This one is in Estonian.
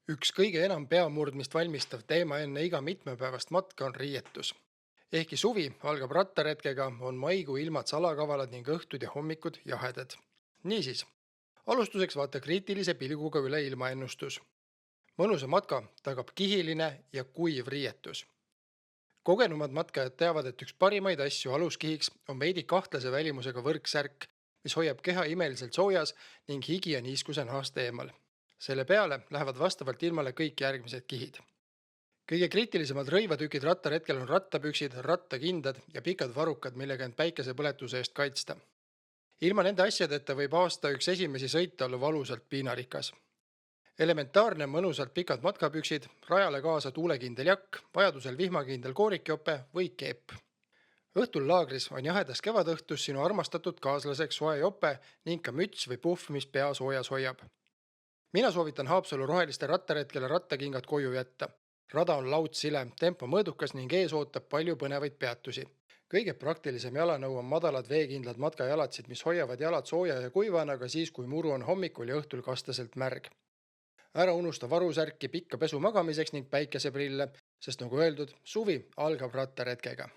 Üks kõige enam peamurdmist valmistav teema enne iga mitmepäevast matka on riietus. Ehkki suvi algab rattaretkega, on maikuu ilmad salakavalad ning õhtud ja hommikud jahedad. Niisiis, alustuseks vaata kriitilise pilguga üle ilmaennustus. Mõnusa matka tagab kihiline ja kuiv riietus. Kogenumad matkajad teavad, et üks parimaid asju aluskihiks on veidi kahtlase välimusega võrksärk, mis hoiab keha imeliselt soojas ning higi ja niiskuse nahast eemal. Selle peale lähevad vastavalt ilmale kõik järgmised kihid. Kõige kriitilisemad rõivatükid rattaretkel on rattapüksid, rattakindad ja pikad varrukad, millega end päikesepõletuse eest kaitsta. Ilma nende asjadeta võib aasta üks esimesi sõite olla valusalt piinarikas. Elementaarne mõnusalt pikad matkapüksid, rajale kaasa tuulekindel jakk, vajadusel vihmakindel koorikjope või keep. Õhtul laagris on jahedas kevadõhtus sinu armastatud kaaslaseks soe jope ning ka müts või puhv, mis pea soojas hoiab. Mina soovitan Haapsalu roheliste rattaretkele rattakingad koju jätta. Rada on laudsile, tempo mõõdukas ning ees ootab palju põnevaid peatusi. Kõige praktilisem jalanõu on madalad veekindlad matkajalatsid, mis hoiavad jalad sooja ja kuivana ka siis, kui muru on hommikul ja õhtul kastaselt märg. Ära unusta varusärki, pikka pesu magamiseks ning päikeseprille, sest nagu öeldud, suvi algab rattaretkega.